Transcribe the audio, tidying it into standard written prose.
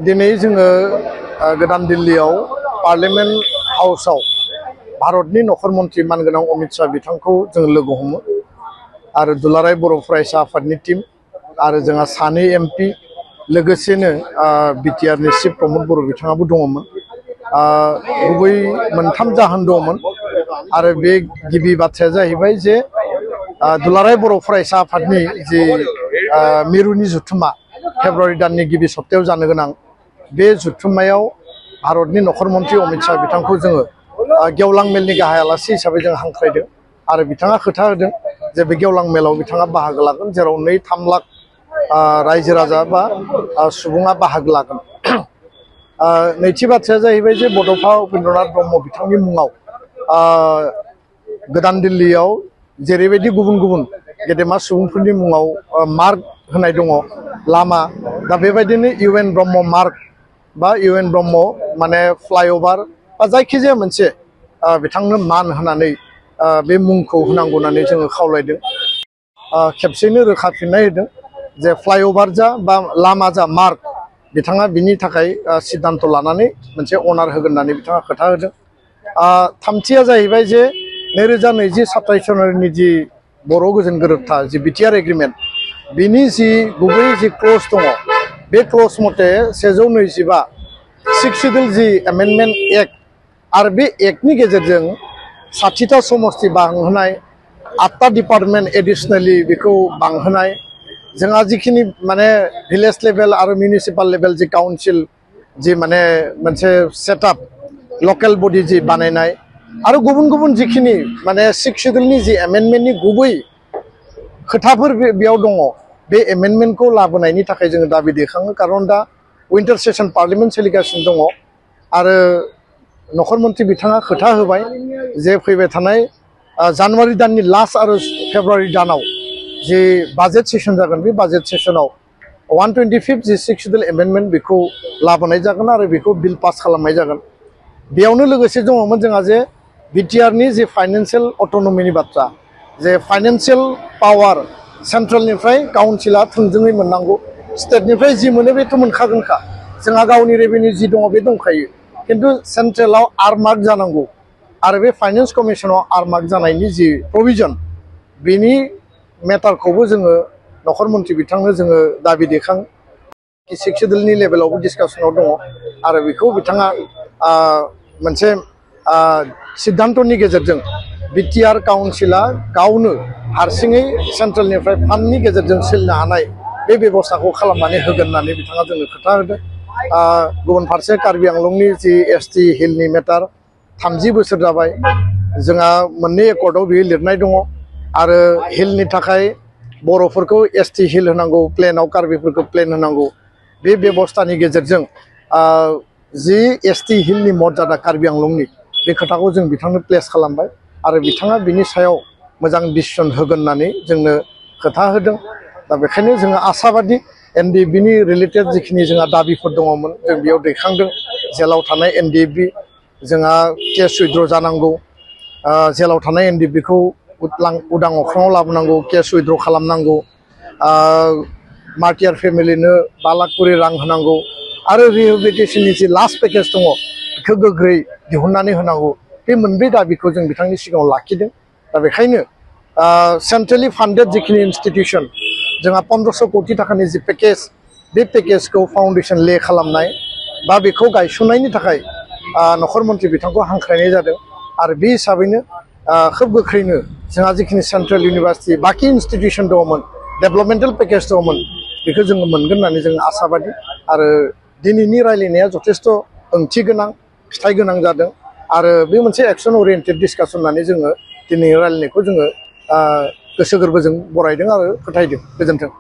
दिनै जोङो गोदान दिल्लीयाव पार्लियामेन्ट हाउसआव भारतनि नखर मन्त्रि मानगोनां अमित शाह बिथांखौ जों लोगो हमो आरो दुलाराय बर' फरायसा आफादनि टीम आरो जोंहा सानै एमपि लोगोसेनो बिटिआरनि चिफ प्रमद बर' बिथाङाबो दङमोन। गुबै मोनथाम जाहोन दंमोन आरो बे गिबि बाथ्राया जाहैबाय जे दुलाराय बर' फरायसा आफादनि जे मिरुनि जुथुमा फेब्रुवारि दाननि गिबि सप्तायाव जानो गोनां बे जुथुमायाव भारतनि नखर मन्त्रि अमित शाह बिथांखौ जोङो गेवलां मेलनि गाहाय आलासि हिसाबै जों हांख्रायदों आरो बिथाङा खोथा होदों जे बे गेवलां मेलाव बिथाङा बाहागो लागोन जेराव 2-3 लाख रायजो राजा बा सुबुङा बाहागो लागोन। नैथि बाथ्राया जाहैबाय जे बड'फा उपेन्द्रनाथ ब्रह्म बिथांनि मुङाव गोदान दिल्लीयाव जेरैबायदि गुबुन गुबुन गेदेमा सुबुंफोरनि मुङाव मार्क होनाय दङ लामा, दा बेबायदिनो इउएन ब्रह्म मार्क बा इउएन ब्रह्म माने फ्लाइओभार बा जायखिजाया मोनसे बिथांनो मान होनानै बे मुंखौ होनांगौ होननानै जोङो खावलायदों। खेबसेनो रोखा फिननाय होदों जे फ्लाइओभार जा बा लामा जा मार्क बिथाङा बिनि थाखाय सिद्धान्त लानानै मोनसे अनार होगोन होननानै बिथाङा खोथा होदों। थामथिया जाहैबाय जे 2020 27 जानुवारिनि जि बर' गोजोन गोरोबथा जि बिटिआर एग्रिमेन्ट बिनि जि गुबै जि क्लज दङ बे क्लज मथे 125 सिक्स शिड्यूल जि एमेन्डमेन्ट एक्ट आरो बे एक्टनि गेजेरजों 60टा समस्ति बांहोनाय 8टा डिपार्टमेन्ट एडिशनेलि बेखौ बांहोनाय जोंहा जिखिनि माने भिलेज लेभेल आरो मिउनिसिपाल लेभेल जि काउन्सिल जि माने मोनसे सेटआप लकेल बडि जि बानायनाय आरो गुबुन गुबुन जिखिनि माने सिक्स शिड्यूलनि जि एमेन्डमेन्टनि गुबै खोथाफोर बेयाव दङ बे एमेन्डमेन्टखौ लाबोनायनि थाखाय जोङो दाबि दैखाङो। खारन दा विन्टार सेसन पार्लियामेन्ट सोलिगासिनो दङ आरो नखर मन्त्रि बिथाङा खोथा होबाय जे फैबाय थानाय जानुवारि दाननि लास्ट आरो फेब्रुवारि दानाव जि बाजेट सेसन जागोन बे बाजेट सेसनाव 125 जि सिक्स शिड्यूल एमेन्डमेन्ट बेखौ लाबोनाय जागोन आरो बेखौ बिल पास खालामनाय जागोन। बेयावनो लोगोसे दङमोन जोंहा जे बिटिआरनि जे फाइनान्सियेल अट'नमिनि बाथ्रा जे फाइनान्सियेल पावार सेन्ट्रेलनिफ्राय काउन्सिला थोंजोङै मोननांगौ, स्टेटनिफ्राय जि मोनो बेथ' मोनखागोनखा, जोंहा गावनि रेभिनिउ जि दङ बे दंखायो, खिन्थु सेन्ट्रेलाव आरमार्क जानांगौ आरो बे फाइनान्स कमिसनाव आरमार्क जानायनि जि प्रभिजन बेनि मेटारखौबो जोङो नखर मन्त्रि बिथांनो जोङो दाबि दैखाङो। सिक्स शिड्यूलनि लेभेलावबो डिसकासनाव दङ आरो बेखौ बिथाङा मोनसे सिद्धान्तनि गेजेरजों बिटिआर काउन्सिला गावनो हारसिङै सेन्ट्रेलनिफ्राय फान्डनि गेजेरजों सोलिनो हानाय बे बेबस्थाखौ खालामनानै होगोन होननानै बिथाङा जोंनो खोथा होदों। गुबुन फारसे कार्बि आंलंनि जि एसटि हिलनि मेटार 30 बोसोर जाबाय, जोंहा मोननै एकर्डआव बेयो लिरनाय दङ आरो हिलनि थाखाय बर'फोरखौ एसटि हिल होनांगौ, प्लेनाव कार्बिफोरखौ प्लेन होनांगौ। बे बेबस्थानि गेजेरजों जि एसटि हिलनि मर्यादा कार्बि आंलंनि बे खोथाखौ जों बिथांनो प्लेस खालामबाय आरो बिथाङा बिनि सायाव मोजां डिसिसन होगोन होननानै जोंनो खोथा होदों। दा बेखायनो जोङो आसाबादि एनडिएफबिनि रिलेटेड जिखिनि जोंहा दाबिफोर दङमोन जों बेयाव दैखांदों। जेलाव थानाय एनडिएफबि जोंहा केस उइथड्र जानांगौ, जेलाव थानाय एनडिएफबिखौ उदां अख्राङाव लाबोनांगौ, केस उइथड्र खालामनांगौ, मार्टियार फेमिलिनो 5 लाख करि रां होनांगौ आरो रिहेबिलिटेसननि जि लास्ट पेकेज दङ बेखौ गोख्रै दिहुननानै होनांगौ। बे मोनब्रै दाबिखौ जों बिथांनि सिगाङाव लाखिदों। दा बेखायनो सेन्ट्रेलि फान्डेड जिखिनि इनस्टिटिउसन जोंहा 1500 कोटि थाखानि जि पेकेज बे पेकेजखौ फाउन्डेसन ले खालामनाय बा बेखौ गायसननायनि थाखाय नखर मन्त्रि बिथांखौ हांख्रायनाय जादों आरो बे हिसाबैनो खोब गोख्रैनो जोंहा जिखिनि सेन्ट्रेल इउनिभार्सिटि बाखि इनस्टिटिउसन दङमोन, डेभेलपमेन्टेल पेकेज दङमोन, बेखौ जोङो मोनगोन होननानै जों आसाबादि आरो दिनैनि रायलायनाया जथेस्थ' ओंथि गोनां, फिथाइ गोनां जादों आरो बे मोनसे एक्सन अरियेन्टेड डिसकासन होननानै जोङो दिनै रायलायनायखौ जोङो गोसो गोरबोजों बरायदों आरो फोथायदों। गोजोन्थों।